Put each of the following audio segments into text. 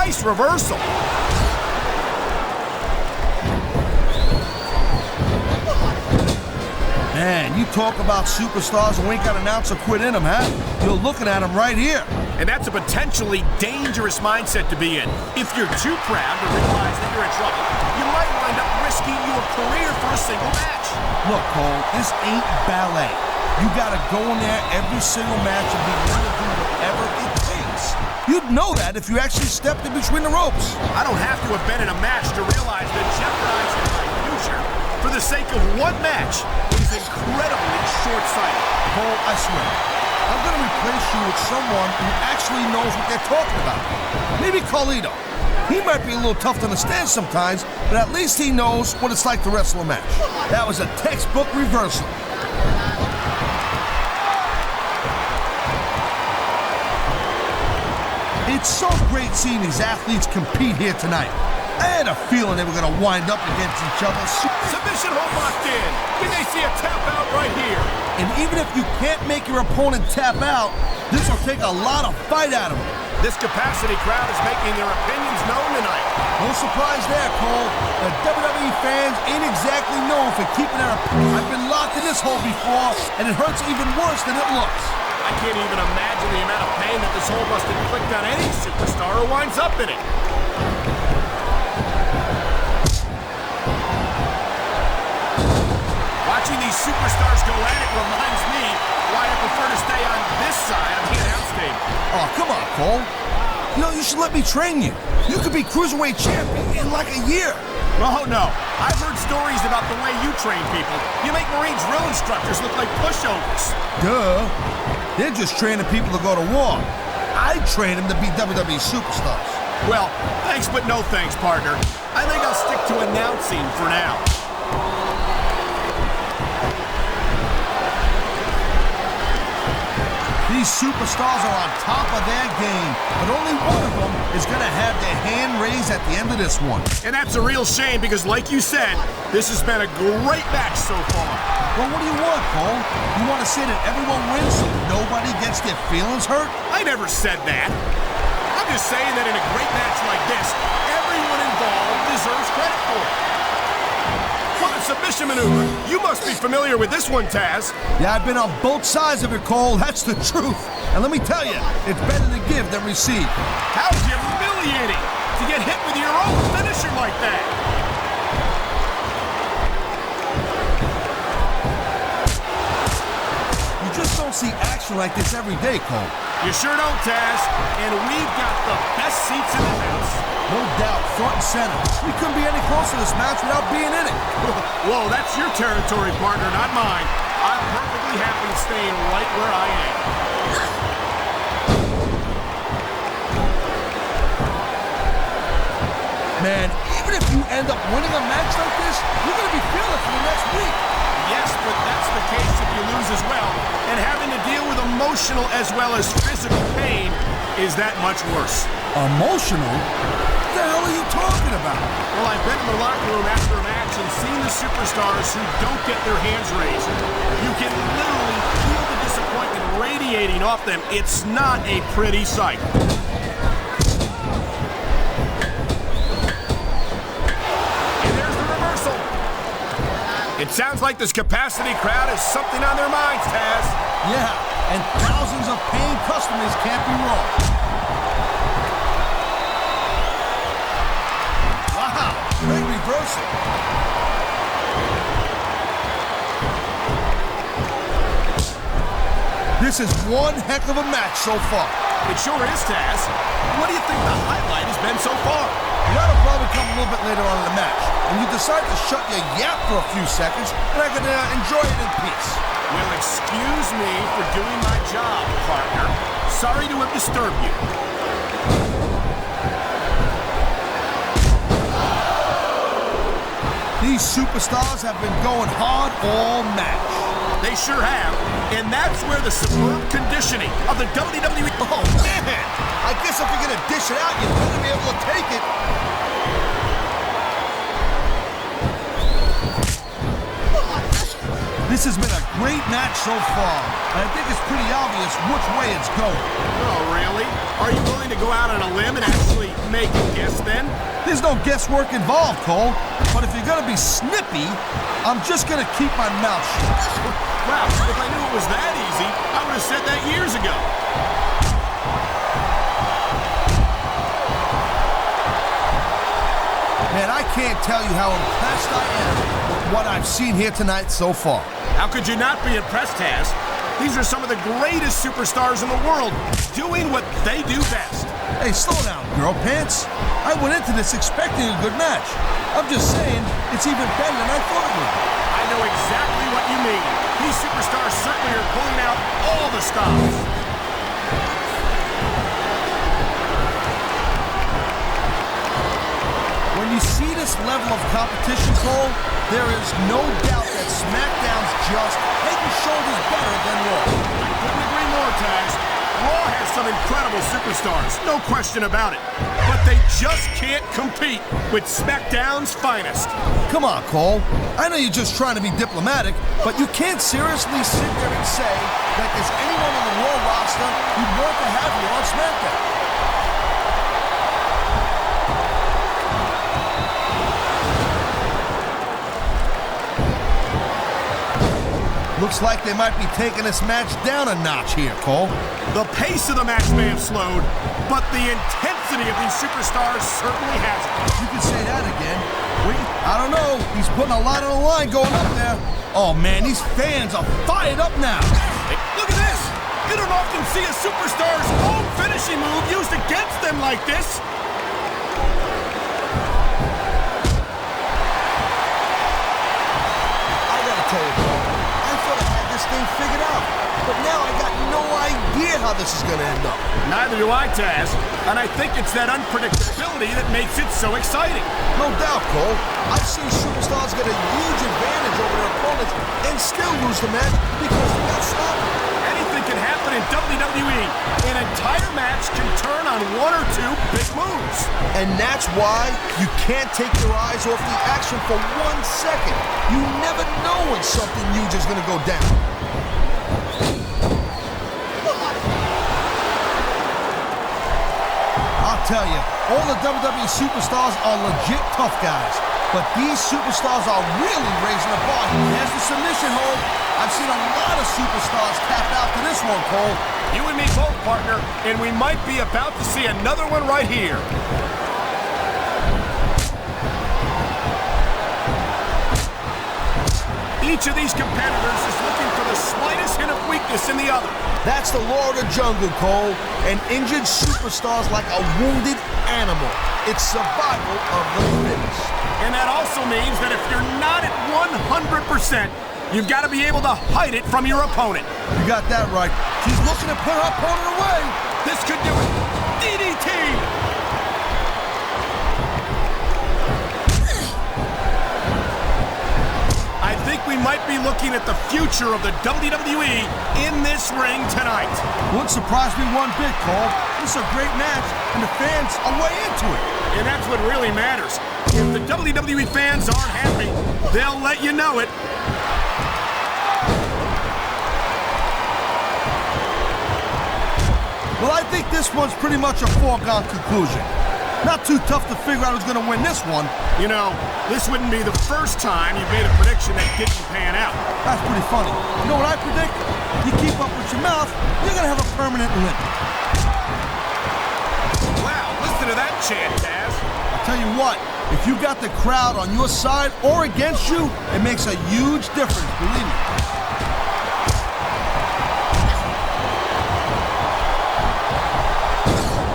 Nice reversal. Man, you talk about superstars who ain't got an ounce of quit in them, huh? You're looking at them right here. And that's a potentially dangerous mindset to be in. If you're too proud to realize that you're in trouble, you might wind up risking your career for a single match. Look, Cole, this ain't ballet. You gotta go in there every single match and be willing to do whatever it takes. You'd know that if you actually stepped in between the ropes. I don't have to have been in a match to realize that jeopardizing my future for the sake of one match is incredibly short-sighted. Cole, I swear, I'm gonna replace you with someone who actually knows what they're talking about. Maybe Carlito. He might be a little tough to understand sometimes, but at least he knows what it's like to wrestle a match. That was a textbook reversal. It's so great seeing these athletes compete here tonight. I had a feeling they were going to wind up against each other. Submission hold locked in. You may see a tap out right here. And even if you can't make your opponent tap out, this will take a lot of fight out of them. This capacity crowd is making their opinions known tonight. No surprise there, Cole. The WWE fans ain't exactly known for keeping their opinions. I've been locked in this hole before, and it hurts even worse than it looks. I can't even imagine the amount of pain that this hole must inflict on any superstar who winds up in it. Watching these superstars go at it reminds me why I prefer to stay on this side of the announce table. Oh, come on, Cole. You know, you should let me train you. You could be Cruiserweight champion in like a year. Oh, no. I've heard stories about the way you train people. You make Marine drill instructors look like pushovers. Duh. They're just training people to go to war. I train them to be WWE superstars. Well, thanks but no thanks, partner. I think I'll stick to announcing for now. These superstars are on top of their game, but only one of them is going to have their hand raised at the end of this one. And that's a real shame because, like you said, this has been a great match so far. Well, what do you want, Cole? You want to say that everyone wins so nobody gets their feelings hurt? I never said that. I'm just saying that in a great match like this, everyone involved deserves credit for it. What a submission maneuver. You must be familiar with this one, Taz. Yeah, I've been on both sides of it, Cole. That's the truth. And let me tell you, it's better to give than receive. How humiliating to get hit with your own finisher like that. You just don't see action like this every day, Cole. You sure don't, Taz. And we've got the best seats in the house. No doubt, front and center. We couldn't be any closer to this match without being in it. Whoa, that's your territory, partner, not mine. I'm perfectly happy staying right where I am. Man, even if you end up winning a match like this, you're going to be feeling it for the next week. Yes, but that's the case if you lose as well. And having to deal with emotional as well as physical pain is that much worse. Emotional? What the hell are you talking about? Well, I've been in the locker room after a match and seen the superstars who don't get their hands raised. You can literally feel the disappointment radiating off them. It's not a pretty sight. It sounds like this capacity crowd has something on their minds, Taz. Yeah, and thousands of paying customers can't be wrong. Wow, great reversal. This is one heck of a match so far. It sure is, Taz. What do you think the highlight has been so far? That'll probably come a little bit later on in the match. And you decide to shut your yap for a few seconds, and I can enjoy it in peace. Well, excuse me for doing my job, partner. Sorry to have disturbed you. These superstars have been going hard all match. They sure have. And that's where the superb conditioning of the WWE... Oh, man! I guess if you're going to dish it out, you better be able to take it. This has been a great match so far, and I think it's pretty obvious which way it's going. Oh, really? Are you willing to go out on a limb and actually make a guess then? There's no guesswork involved, Cole. But if you're gonna be snippy, I'm just gonna keep my mouth shut. Wow, if I knew it was that easy, I would have said that years ago. Man, I can't tell you how impressed I am with what I've seen here tonight so far. How could you not be impressed, Taz? These are some of the greatest superstars in the world, doing what they do best. Hey, slow down, girl pants. I went into this expecting a good match. I'm just saying, it's even better than I thought it would be. I know exactly what you mean. These superstars certainly are pulling out all the stops. When you see this level of competition, Cole, there is no doubt that SmackDown's just head and shoulders better than Raw. I couldn't agree more, Taz. Raw has some incredible superstars, no question about it. But they just can't compete with SmackDown's finest. Come on, Cole. I know you're just trying to be diplomatic, but you can't seriously sit there and say that there's anyone on the Raw roster you'd want to have here on SmackDown. Looks like they might be taking this match down a notch here, Cole. The pace of the match may have slowed, but the intensity of these superstars certainly hasn't. You can say that again. Wait, I don't know. He's putting a lot on the line going up there. Oh, man, these fans are fired up now. Hey, look at this. You don't often see a superstar's own finishing move used against them like this. I gotta tell you, Cole, I thought I had this thing figured out, but now I got no idea how this is gonna end up. Neither do I, Taz. And I think it's that unpredictability that makes it so exciting. No doubt, Cole. I've seen superstars get a huge advantage over their opponents and still lose the match because they got sloppy. Anything can happen in WWE. An entire match can turn on one or two big moves. And that's why you can't take your eyes off the action for 1 second. You never know when something huge is gonna go down. I'll tell you, all the WWE superstars are legit tough guys, but these superstars are really raising the bar. There's the submission hold. I've seen a lot of superstars tap out to this one, Cole. You and me both, partner, and we might be about to see another one right here. Each of these competitors is looking for the slightest hint of weakness in the other. That's the law of the jungle, Cole. An injured superstar's like a wounded animal. It's survival of the fittest. And that also means that if you're not at 100%, you've got to be able to hide it from your opponent. You got that right. She's looking to put her opponent away. This could do it. DDT! I think we might be looking at the future of the WWE in this ring tonight. Wouldn't surprise me one bit, Cole. This is a great match, and the fans are way into it. And that's what really matters. If the WWE fans aren't happy, they'll let you know it. Well, I think this one's pretty much a foregone conclusion. Not too tough to figure out who's going to win this one. You know, this wouldn't be the first time you've made a prediction that didn't pan out. That's pretty funny. You know what I predict? You keep up with your mouth, you're going to have a permanent limp. Wow, listen to that chant, Taz. I'll tell you what, if you got the crowd on your side or against you, it makes a huge difference, believe me.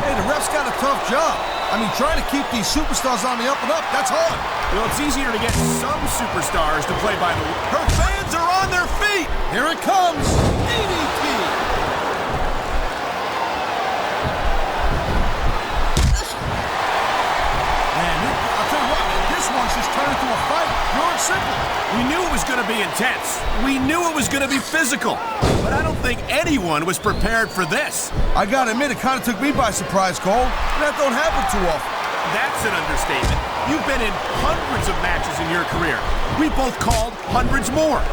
Hey, the ref's got a tough job. I mean, trying to keep these superstars on the up and up, that's hard. You know, it's easier to get some superstars to play by the... Her fans are on their feet! Here it comes! DDT! Man, I'll tell you what, man, this one's just turned into a fight. Pure and simple. We knew it was going to be intense. We knew it was going to be physical. But I don't think anyone was prepared for this. I gotta admit, it kind of took me by surprise, Cole. That don't happen too often. That's an understatement. you've been in hundreds of matches in your career. We both called hundreds more.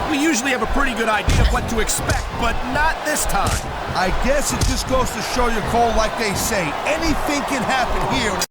We usually have a pretty good idea of what to expect, but not this time. I guess it just goes to show you, Cole, like they say, anything can happen here.